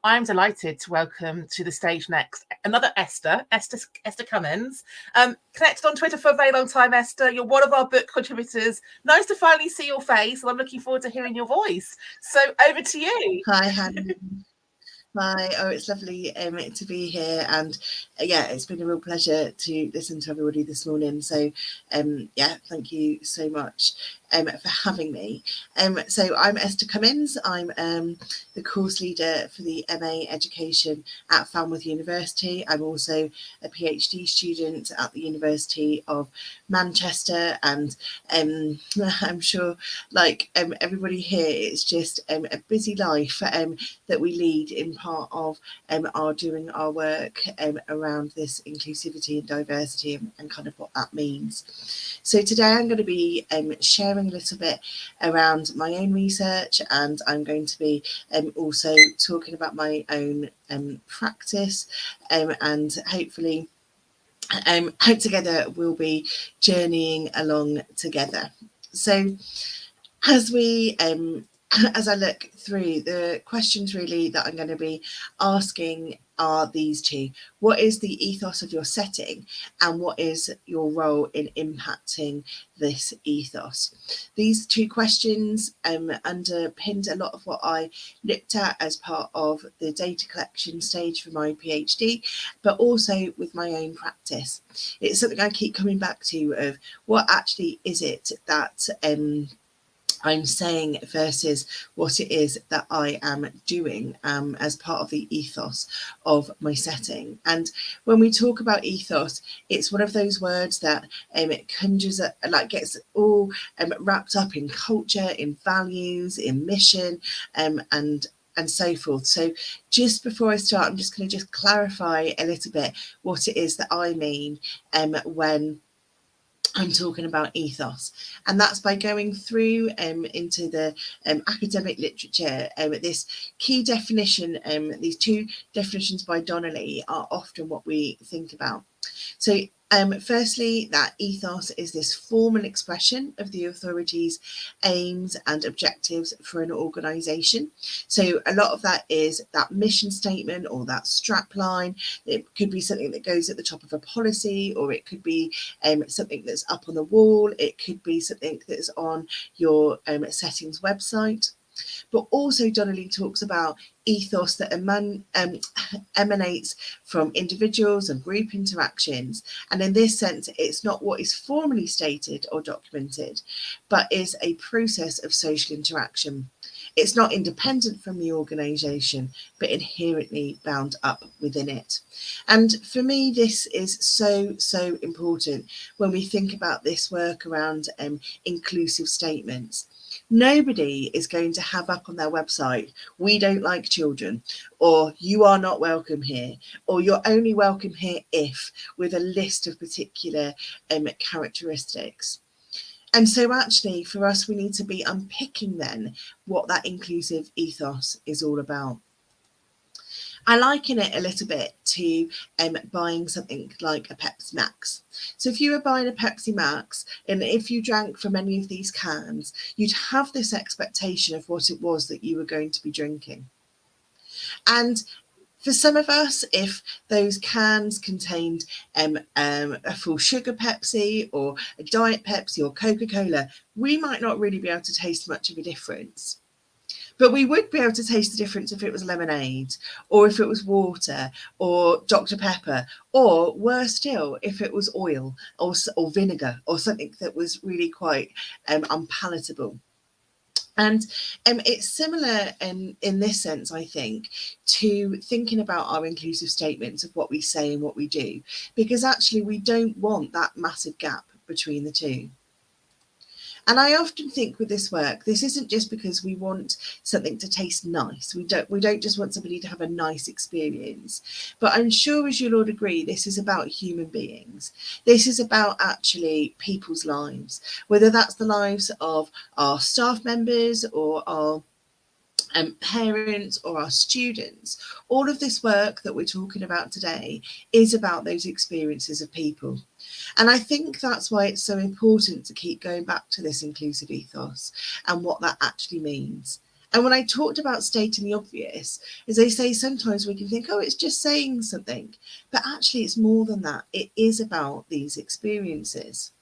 I'm delighted to welcome to the stage next another Esther Cummins. Connected on Twitter for a very long time, Esther. You're one of our book contributors. Nice to finally see your face, and I'm looking forward to hearing your voice. So over to you. Hi, Hannah. Hi. Oh, it's lovely to be here, and yeah, it's been a real pleasure to listen to everybody this morning. So, yeah, thank you so much for having me. So I'm Esther Cummins. I'm the course leader for the MA Education at Falmouth University. I'm also a PhD student at the University of Manchester, and I'm sure, like everybody here, it's just a busy life that we lead in part of our doing our work around this inclusivity and diversity and kind of what that means. So today I'm going to be sharing a little bit around my own research, and I'm going to be also talking about my own practice, and hopefully together we'll be journeying along together. So as we as I look through, the questions really that I'm going to be asking are these two. What is the ethos of your setting, and what is your role in impacting this ethos? These two questions underpinned a lot of what I looked at as part of the data collection stage for my PhD, but also with my own practice. It's something I keep coming back to, of what actually is it that I'm saying versus what it is that I am doing as part of the ethos of my setting. And when we talk about ethos, it's one of those words that it conjures up, like gets all wrapped up in culture, in values, in mission, and so forth. So just before I start, I'm just going to just clarify a little bit what it is that I mean when I'm talking about ethos, and that's by going through into the academic literature. This key definition, these two definitions by Donnelly, are often what we think about. So firstly, that ethos is this formal expression of the authority's aims and objectives for an organisation. So a lot of that is that mission statement or that strap line. It could be something that goes at the top of a policy, or it could be something that's up on the wall. It could be something that's on your settings website. But also Donnelly talks about ethos that emanates from individuals and group interactions. And in this sense, it's not what is formally stated or documented, but is a process of social interaction. It's not independent from the organisation, but inherently bound up within it. And for me, this is so important when we think about this work around inclusive statements. Nobody is going to have up on their website, "We don't like children," or "You are not welcome here," or "You're only welcome here if," with a list of particular characteristics. And so actually for us, we need to be unpicking then what that inclusive ethos is all about. I liken it a little bit to buying something like a Pepsi Max. So if you were buying a Pepsi Max, and if you drank from any of these cans, you'd have this expectation of what it was that you were going to be drinking. And for some of us, if those cans contained a full sugar Pepsi or a diet Pepsi or Coca-Cola, we might not really be able to taste much of a difference. But we would be able to taste the difference if it was lemonade, or if it was water, or Dr. Pepper, or worse still, if it was oil or vinegar, or something that was really quite unpalatable. And it's similar in this sense, I think, to thinking about our inclusive statements of what we say and what we do, because actually we don't want that massive gap between the two. And I often think with this work, this isn't just because we want something to taste nice. We don't just want somebody to have a nice experience. But I'm sure, as you'll all agree, this is about human beings. This is about actually people's lives, whether that's the lives of our staff members or our parents or our students. All of this work that we're talking about today is about those experiences of people. And I think that's why it's so important to keep going back to this inclusive ethos and what that actually means. And when I talked about stating the obvious, as they say, sometimes we can think, oh, it's just saying something. But actually, it's more than that. It is about these experiences.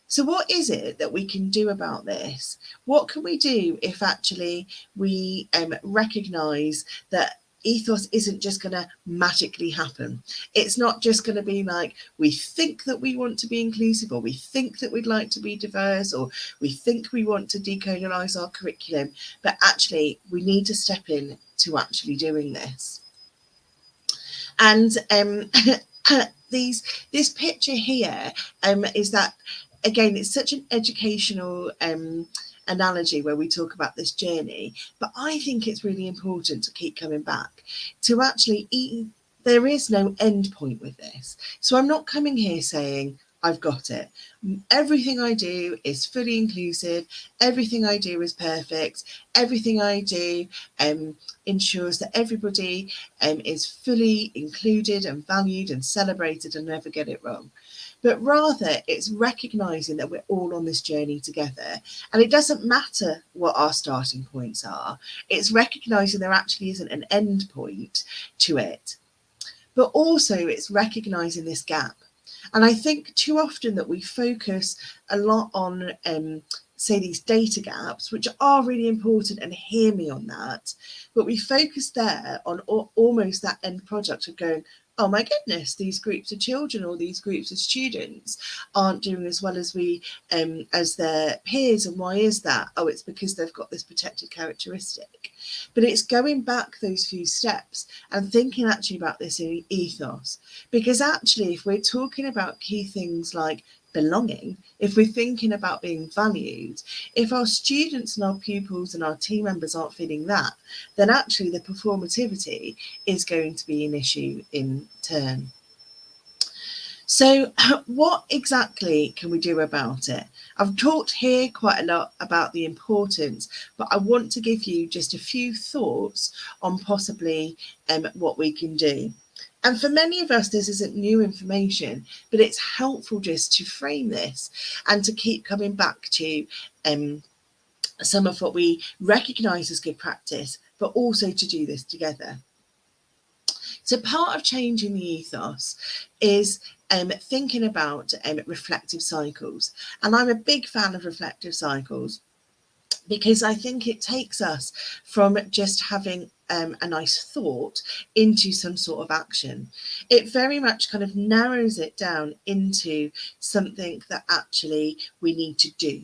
So what is it that we can do about this? What can we do if actually we recognise that ethos isn't just going to magically happen? It's not just going to be like we think that we want to be inclusive, or we think that we'd like to be diverse, or we think we want to decolonise our curriculum, but actually we need to step in to actually doing this. And this picture here is that, again, it's such an educational analogy where we talk about this journey, but I think it's really important to keep coming back to actually there is no end point with this. So I'm not coming here saying I've got it. Everything I do is fully inclusive. Everything I do is perfect. Everything I do ensures that everybody is fully included and valued and celebrated and never get it wrong. But rather, it's recognising that we're all on this journey together. And it doesn't matter what our starting points are. It's recognising there actually isn't an end point to it. But also, it's recognising this gap. And I think too often that we focus a lot on, say, these data gaps, which are really important, and hear me on that, but we focus there on almost that end product of going, oh my goodness, these groups of children or these groups of students aren't doing as well as as their peers. And why is that? Oh, it's because they've got this protected characteristic. But it's going back those few steps and thinking actually about this in ethos. Because actually, if we're talking about key things like belonging, if we're thinking about being valued, if our students and our pupils and our team members aren't feeling that, then actually the performativity is going to be an issue in turn. So what exactly can we do about it? I've talked here quite a lot about the importance, but I want to give you just a few thoughts on possibly what we can do. And for many of us, this isn't new information, but it's helpful just to frame this and to keep coming back to some of what we recognise as good practice, but also to do this together. So part of changing the ethos is thinking about reflective cycles. And I'm a big fan of reflective cycles, because I think it takes us from just having a nice thought into some sort of action. It very much kind of narrows it down into something that actually we need to do.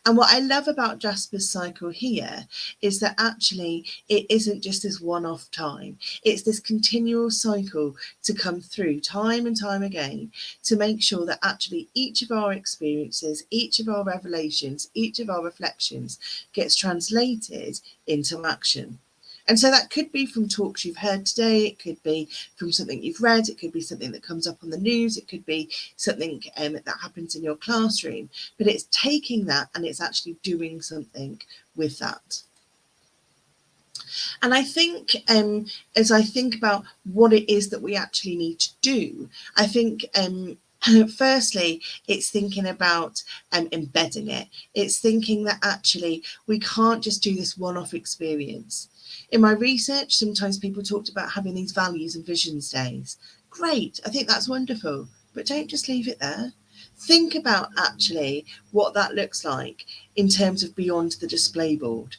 And what I love about Jasper's cycle here is that actually it isn't just this one-off time. It's this continual cycle to come through time and time again to make sure that actually each of our experiences, each of our revelations, each of our reflections gets translated into action. And so that could be from talks you've heard today, it could be from something you've read, it could be something that comes up on the news, it could be something that happens in your classroom, but it's taking that and it's actually doing something with that. And I think as I think about what it is that we actually need to do, I think firstly, it's thinking about embedding it. It's thinking that actually we can't just do this one-off experience. In my research, sometimes people talked about having these values and visions days. Great, I think that's wonderful, but don't just leave it there. Think about actually what that looks like in terms of beyond the display board.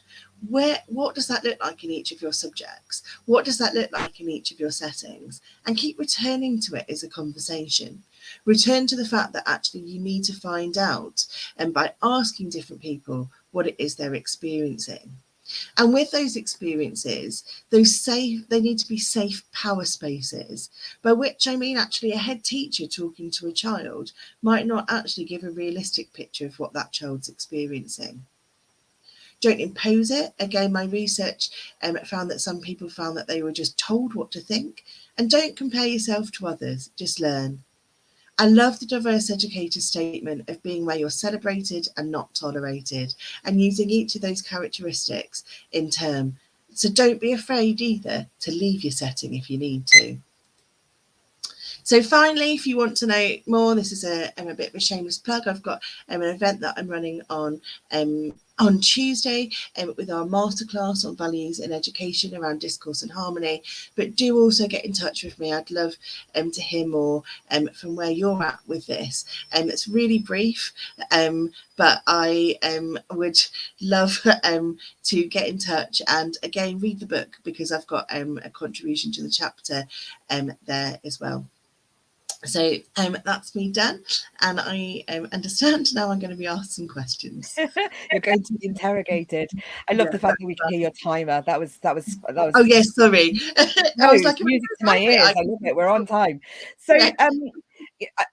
What does that look like in each of your subjects? What does that look like in each of your settings? And keep returning to it as a conversation. Return to the fact that actually you need to find out, and by asking different people what it is they're experiencing. And with those experiences, they need to be safe power spaces, by which I mean actually a head teacher talking to a child might not actually give a realistic picture of what that child's experiencing. Don't impose it. Again, my research found that some people found that they were just told what to think. And don't compare yourself to others, just learn. I love the diverse educator statement of being where you're celebrated and not tolerated, and using each of those characteristics in turn. So don't be afraid either to leave your setting if you need to. So finally, if you want to know more, this is a bit of a shameless plug. I've got an event that I'm running on on Tuesday with our masterclass on values in education around discourse and harmony. But do also get in touch with me. I'd love to hear more from where you're at with this. It's really brief, but I would love to get in touch and again read the book, because I've got a contribution to the chapter there as well. So that's me done, and I understand now I'm going to be asked some questions. You're going to be interrogated. I love the fact that we can hear your timer. That was. Oh yes, sorry. No, I was like, music to my ears. I love it. We're on time. So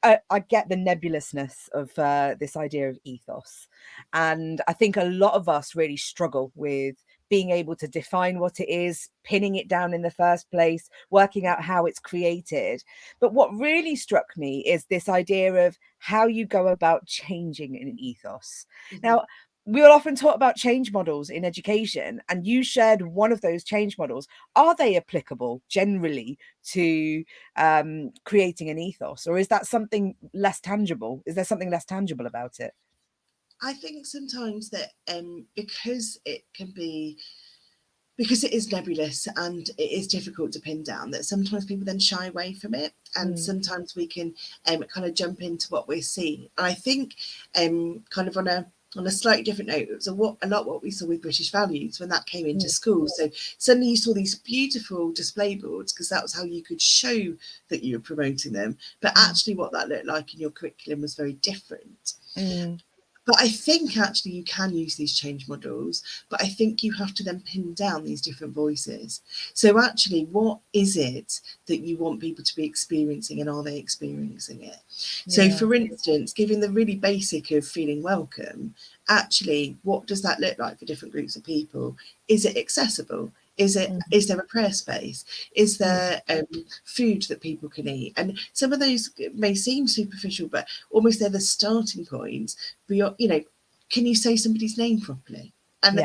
I get the nebulousness of this idea of ethos, and I think a lot of us really struggle with being able to define what it is, pinning it down in the first place, working out how it's created. But what really struck me is this idea of how you go about changing an ethos. Now, we'll often talk about change models in education, and you shared one of those change models. Are they applicable generally to creating an ethos, or is that something less tangible? Is there something less tangible about it? I think sometimes that because it is nebulous and it is difficult to pin down, that sometimes people then shy away from it, and sometimes we can kind of jump into what we're seeing. And I think kind of on a slightly different note, it was a lot what we saw with British values when that came into schools. So suddenly you saw these beautiful display boards, because that was how you could show that you were promoting them. But actually what that looked like in your curriculum was very different. But I think actually you can use these change models, but I think you have to then pin down these different voices. So actually, what is it that you want people to be experiencing, and are they experiencing it? So for instance, given the really basic of feeling welcome, actually, what does that look like for different groups of people? Is it accessible? Is there a prayer space? Is there food that people can eat? And some of those may seem superficial, but almost they're the starting points. But can you say somebody's name properly? And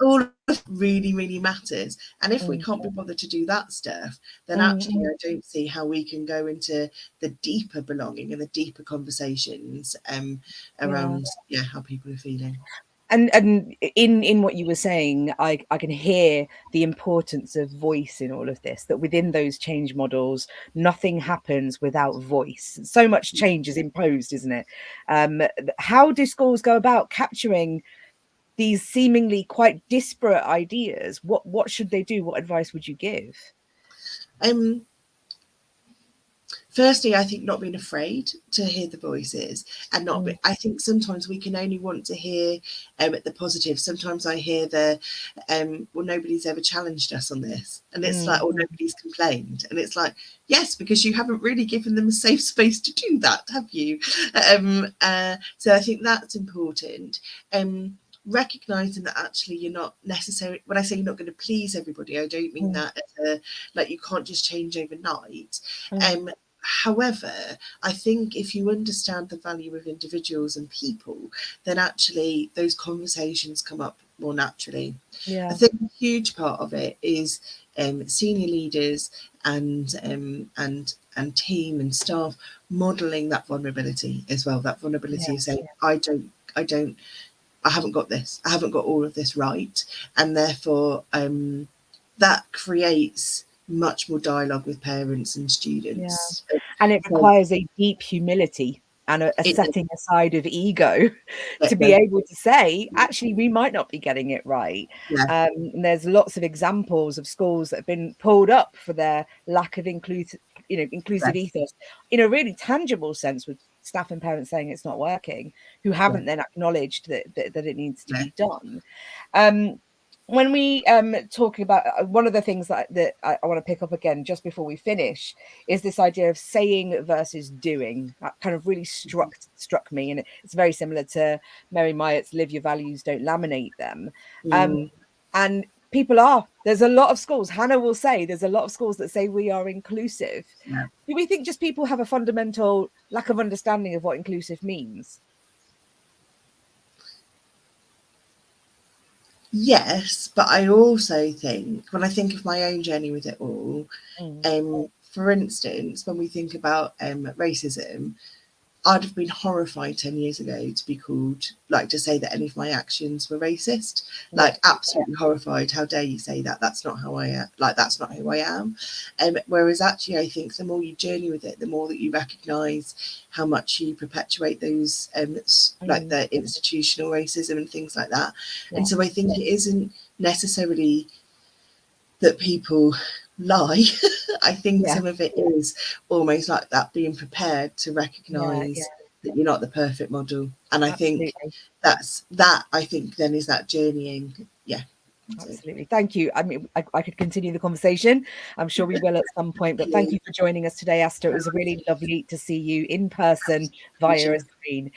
all of it really, really matters. And if we can't be bothered to do that stuff, then actually I don't see how we can go into the deeper belonging and the deeper conversations around how people are feeling. And in what you were saying, I can hear the importance of voice in all of this, that within those change models, nothing happens without voice. So much change is imposed, isn't it? How do schools go about capturing these seemingly quite disparate ideas? What should they do? What advice would you give? Firstly, I think not being afraid to hear the voices, and not be, I think sometimes we can only want to hear the positive. Sometimes I hear well, nobody's ever challenged us on this, and it's like, or nobody's complained, and it's like, yes, because you haven't really given them a safe space to do that, have you? So I think that's important. Recognizing that actually you're not necessarily, when I say you're not going to please everybody, I don't mean that like you can't just change overnight. However, I think if you understand the value of individuals and people, then actually those conversations come up more naturally. I think a huge part of it is senior leaders and team and staff modeling that vulnerability as well. That vulnerability of saying, I haven't got this. I haven't got all of this right, and therefore that creates much more dialogue with parents and students. And it requires a deep humility and a setting aside of ego to be able to say, actually, we might not be getting it right. And there's lots of examples of schools that have been pulled up for their lack of inclusive ethos in a really tangible sense, with staff and parents saying it's not working, who haven't then acknowledged that it needs to be done. When we talk about one of the things that I want to pick up again just before we finish is this idea of saying versus doing. That kind of really struck me, and it's very similar to Mary Myatt's "Live your values, don't laminate them." And there's a lot of schools. Hannah will say there's a lot of schools that say we are inclusive. Do we think just people have a fundamental lack of understanding of what inclusive means? Yes, but I also think, when I think of my own journey with it all, for instance, when we think about racism, I'd have been horrified 10 years ago to be called, like, to say that any of my actions were racist. Like, absolutely horrified. How dare you say that? That's not how I am. Like, that's not who I am. Whereas actually, I think the more you journey with it, the more that you recognise how much you perpetuate those, like the institutional racism and things like that. And so I think it isn't necessarily that people lie. I think some of it is almost like that, being prepared to recognise that you're not the perfect model. And I think that's that, I think then is that journeying. Yeah. Absolutely. Thank you. I mean, I could continue the conversation. I'm sure we will at some point, but thank you for joining us today, Esther. It was really lovely to see you in person via a screen.